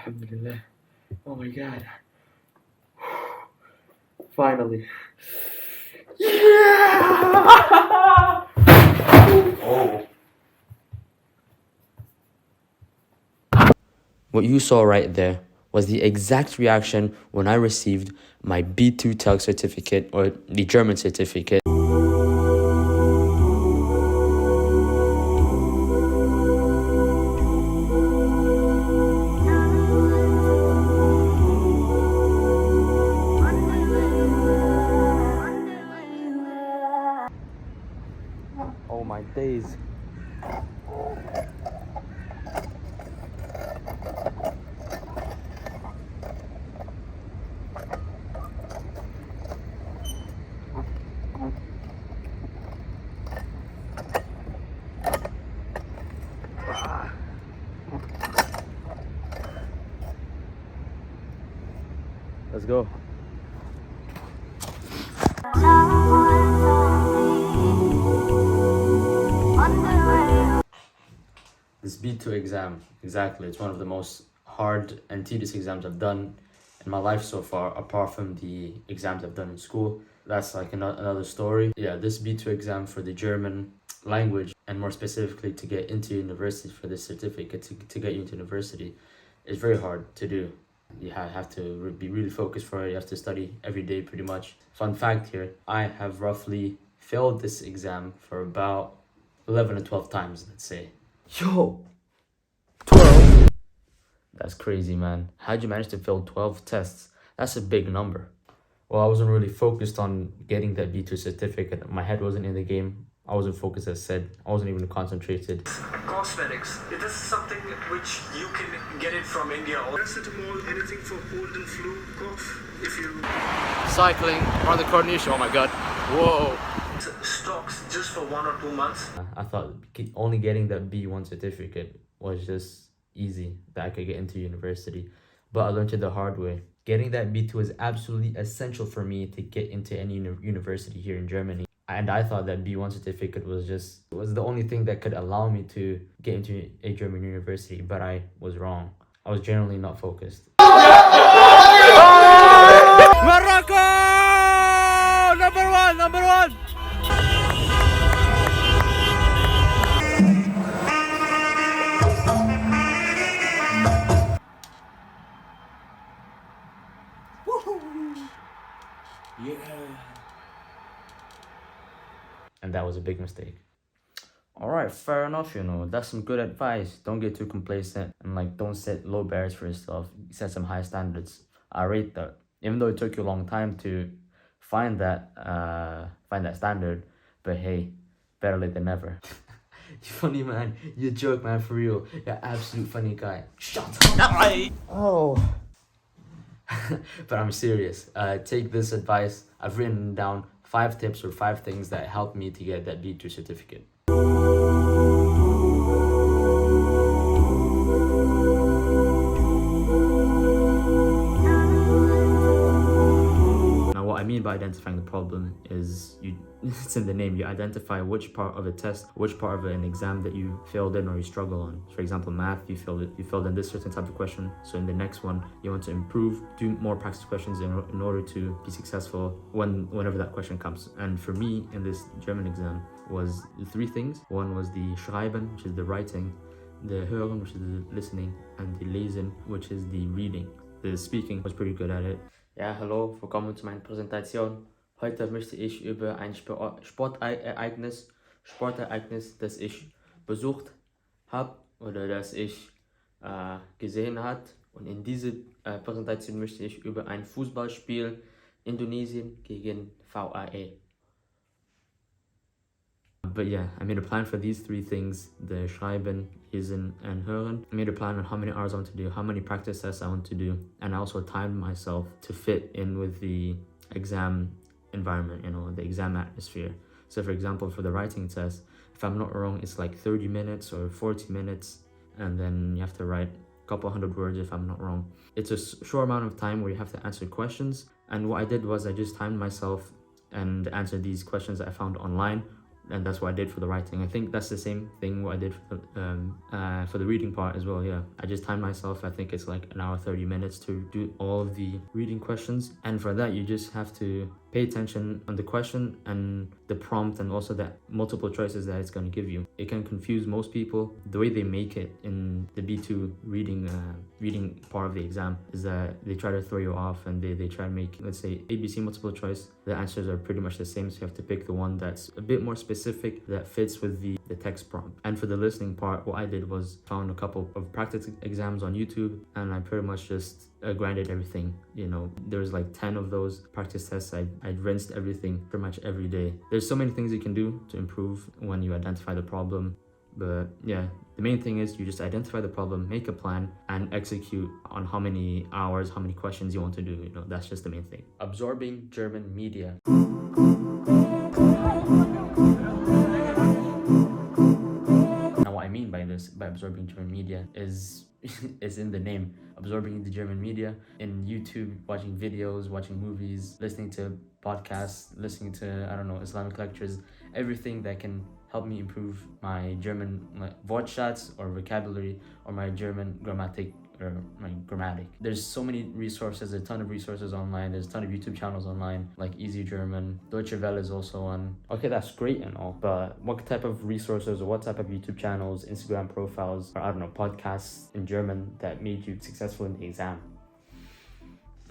Alhamdulillah. Oh my god. Finally. Yeah! Oh. What you saw right there was the exact reaction when I received my B2 TELC certificate, or the German certificate. Oh my days. Let's go. This B2 exam, exactly, it's one of the most hard and tedious exams I've done in my life so far, apart from the exams I've done in school. That's like another story. Yeah, this B2 exam for the German language, and more specifically to get into university for this certificate, to get you into university, is very hard to do. You have to be really focused for it. You have to study every day pretty much. Fun fact here, I have roughly failed this exam for about 11 or 12 times, let's say. Yo, 12? That's crazy, man. How'd you manage to fail 12 tests? That's a big number. Well, I wasn't really focused on getting that B2 certificate. My head wasn't in the game. I wasn't focused, as said. I wasn't even concentrated. Cosmetics. It is something which you can get it from India. Paracetamol, anything for cold and flu, cough. If you Cycling around the Corniche. Oh my god. Whoa. stocks just for 1 or 2 months. I thought only getting that B1 certificate was just easy, that I could get into university. But I learned it the hard way. Getting that B2 is absolutely essential for me to get into any university here in Germany. And I thought that B1 certificate was the only thing that could allow me to get into a German university, but I was wrong. I was generally not focused. Morocco! Number one! And that was a big mistake. Alright, fair enough, that's some good advice. Don't get too complacent, and don't set low barriers for yourself. Set some high standards. I rate that. Even though it took you a long time to find that standard, but hey, better late than never. You funny, man. You joke, man, for real. You're an absolute funny guy. Shut up. Oh. But I'm serious. Take this advice. I've written down 5 tips or 5 things that helped me to get that B2 certificate. Now, what I mean by identifying the problem is it's in the name. You identify which part of a test, which part of an exam that you failed in or you struggle on. For example, math, you failed in this certain type of question. So in the next one, you want to improve, do more practice questions in order to be successful whenever that question comes. And for me, in this German exam, was 3 things. One was the Schreiben, which is the writing, the Hören, which is the listening, and the Lesen, which is the reading. The speaking was pretty good at it. Ja, hallo, willkommen zu meiner Präsentation. Heute möchte ich über ein Sportereignis, das ich besucht habe oder das ich gesehen habe. Und in dieser Präsentation möchte ich über ein Fußballspiel Indonesien gegen VAE. But yeah, I made a plan for these 3 things, the Schreiben, Lesen, and Hören. I made a plan on how many hours I want to do, how many practice tests I want to do, and I also timed myself to fit in with the exam environment, the exam atmosphere. So for example, for the writing test, if I'm not wrong, it's like 30 minutes or 40 minutes, and then you have to write a couple hundred words if I'm not wrong. It's a short amount of time where you have to answer questions, and what I did was I just timed myself and answered these questions that I found online and that's what I did for the writing. I think that's the same thing what I did for the reading part as well. Yeah, I just timed myself. I think it's like an hour 30 minutes to do all of the reading questions, and for that you just have to pay attention on the question and the prompt, and also the multiple choices that it's going to give you. It can confuse most people. The way they make it in the B2 reading part of the exam is that they try to throw you off, and they try to make, let's say, ABC multiple choice. The answers are pretty much the same, so you have to pick the one that's a bit more specific, that fits with the text prompt. And for the listening part, what I did was found a couple of practice exams on YouTube, and I pretty much just grinded everything. You know, there was like 10 of those practice tests. I'd rinsed everything pretty much every day. There's so many things you can do to improve when you identify the problem, but yeah, the main thing is you just identify the problem, make a plan, and execute on how many hours, how many questions you want to do. You know, that's just the main thing. Absorbing German media. Now, what I mean by this, by absorbing German media, is in the name. Absorbing the German media in YouTube, watching videos, watching movies, listening to podcasts, listening to, I don't know, Islamic lectures, everything that can help me improve my German Wortschatz or vocabulary, or my German grammatic or my grammatic. There's so many resources, a ton of resources online. There's a ton of YouTube channels online, like Easy German. Deutsche Welle is also on. Okay, that's great and all, but what type of resources or what type of YouTube channels, Instagram profiles, or I don't know, podcasts in German that made you successful in the exam?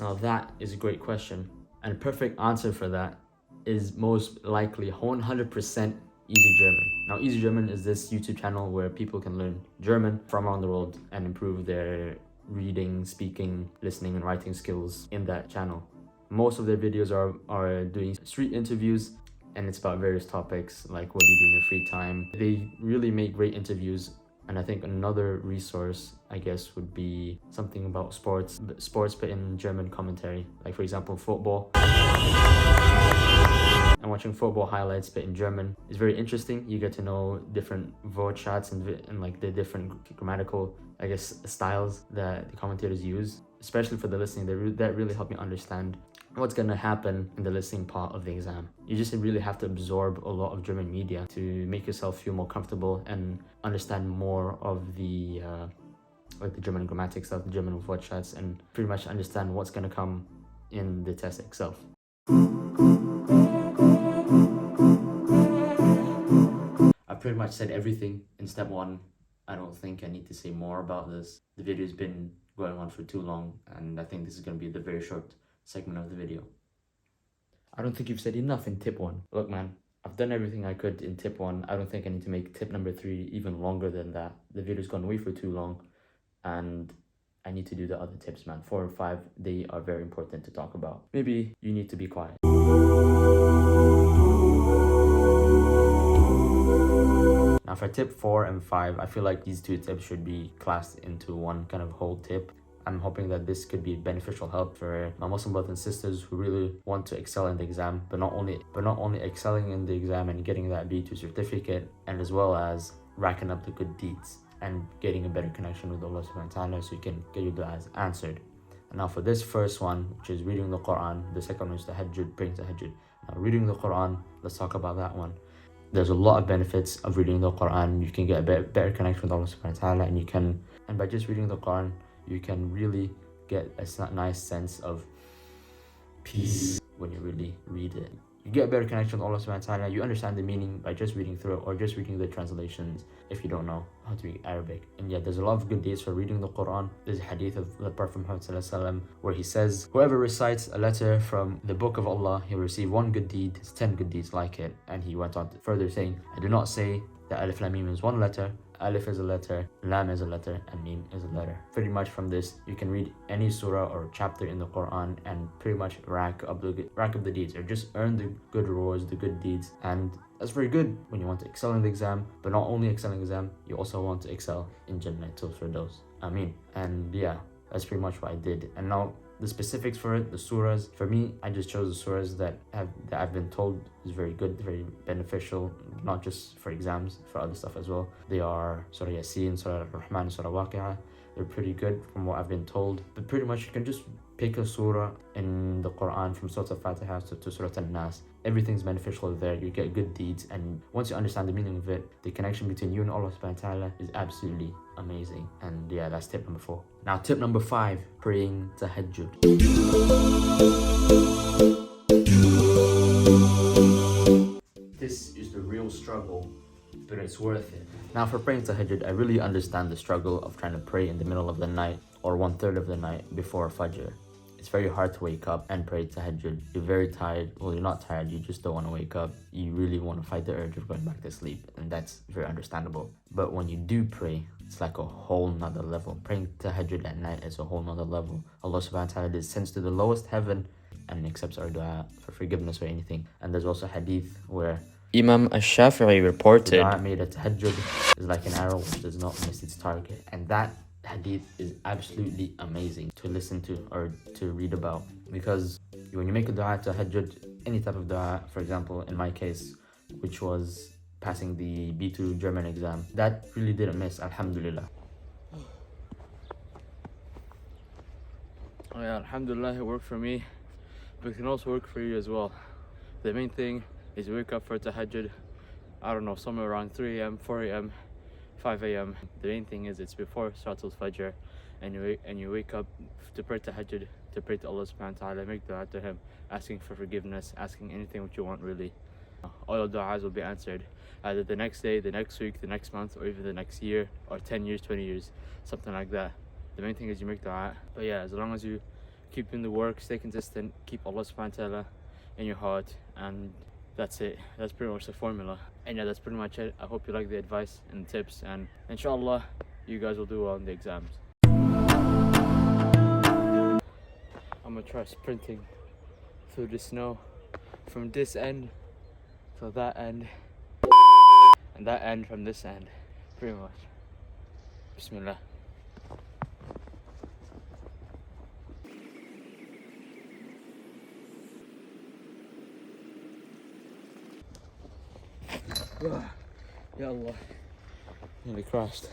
Now that is a great question, and a perfect answer for that is most likely 100% Easy German. Now, Easy German is this YouTube channel where people can learn German from around the world and improve their reading, speaking, listening, and writing skills in that channel. Most of their videos are doing street interviews, and it's about various topics like what do you do in your free time. They really make great interviews. And I think another resource, I guess, would be something about sports but in German commentary. Like, for example, football. And watching football highlights but in German is very interesting. You get to know different Wortschatz and like the different grammatical, I guess, styles that the commentators use, especially for the listening. That really helped me understand what's going to happen in the listening part of the exam. You just really have to absorb a lot of German media to make yourself feel more comfortable and understand more of the like the German grammatic stuff, the German Wortschatz, and pretty much understand what's going to come in the test itself. I've pretty much said everything in step 1. I don't think I need to say more about this. The video's been going on for too long, and I think this is going to be the very short segment of the video. I don't think you've said enough in tip 1. Look, man, I've done everything I could in tip 1. I don't think I need to make tip number 3 even longer than that. The video's gone way for too long, and I need to do the other tips, man. 4 and 5, they are very important to talk about. Maybe you need to be quiet. Now for tip 4 and 5, I feel like these 2 tips should be classed into one kind of whole tip. I'm hoping that this could be beneficial help for my Muslim brothers and sisters who really want to excel in the exam, but not only excelling in the exam and getting that B2 certificate, and as well as racking up the good deeds and getting a better connection with Allah subhanahu wa ta'ala, so you can get your du'as answered. And now for this first one, which is reading the Quran, the second one is tahajjud, praying tahajjud. Now reading the Quran, let's talk about that one. There's a lot of benefits of reading the Quran. You can get a better connection with Allah subhanahu wa ta'ala, and by just reading the Quran, you can really get a nice sense of peace when you really read it. You get a better connection with Allah subhanahu wa ta'ala. You understand the meaning by just reading through it, or just reading the translations if you don't know how to read Arabic. And yeah, there's a lot of good deeds for reading the Quran. There's a hadith of the Prophet Muhammad sallallahu alaihi wasallam where he says, whoever recites a letter from the book of Allah, he'll receive 1 good deed, 10 good deeds like it. And he went on further saying, I do not say that Alif Lam Mim is 1 letter. Alif is a letter, Lam is a letter, and Mim is a letter. Pretty much from this, you can read any surah or chapter in the Quran and pretty much rack up the deeds, or just earn the good rewards, the good deeds. And that's very good when you want to excel in the exam, but not only excel in the exam, you also want to excel in Jannatul Firdaus. Ameen. And yeah, that's pretty much what I did. And now the specifics for it, the surahs, for me, I just chose the surahs that I've been told is very good, very beneficial, not just for exams, for other stuff as well. They are Surah Yasin, Surah Ar-Rahman, Surah Waqi'ah, They're pretty good from what I've been told. But pretty much you can just pick a surah in the Quran from Surah Al-Fatiha to Surah Al-Nas. Everything's beneficial there. You get good deeds, and once you understand the meaning of it, the connection between you and Allah subhanahu wa ta'ala is absolutely amazing. And yeah, that's tip number 4. Now tip number 5, praying tahajjud. This is the real struggle, but it's worth it. Now for praying tahajjud, I really understand the struggle of trying to pray in the middle of the night or 1/3 of the night before Fajr. It's very hard to wake up and pray tahajjud. You're very tired. Well, you're not tired, you just don't want to wake up. You really want to fight the urge of going back to sleep, and that's very understandable. But when you do pray, it's like a whole nother level. Praying tahajjud at night is a whole nother level. Allah subhanahu wa ta'ala descends to the lowest heaven and accepts our dua for forgiveness or anything. And there's also hadith where Imam Ash-Shafi'i the reported, dua made at tahajjud is like an arrow which does not miss its target. And that hadith is absolutely amazing to listen to or to read about, because when you make a dua to tahajjud, any type of dua, for example in my case, which was passing the B2 German exam, that really didn't miss, alhamdulillah. Oh yeah, alhamdulillah, it worked for me, but it can also work for you as well. The main thing is you wake up for tahajjud, I don't know, somewhere around 3 a.m, 4 a.m, 5 a.m. The main thing is it's before Salatul Fajr, and you wake up to pray tahajjud, to pray to Allah subhanahu wa ta'ala, make dua to Him, asking for forgiveness, asking anything what you want really. All your du'as will be answered, either the next day, the next week, the next month, or even the next year, or 10 years, 20 years, something like that. The main thing is you make dua. But yeah, as long as you keep doing the work, stay consistent, keep Allah subhanahu wa ta'ala in your heart, and that's it. That's pretty much the formula. And yeah, that's pretty much it. I hope you like the advice and tips, and inshallah you guys will do well in the exams. I'm gonna try sprinting through the snow from this end to that end, and that end from this end, pretty much. Bismillah. Ya Allah, nearly crashed.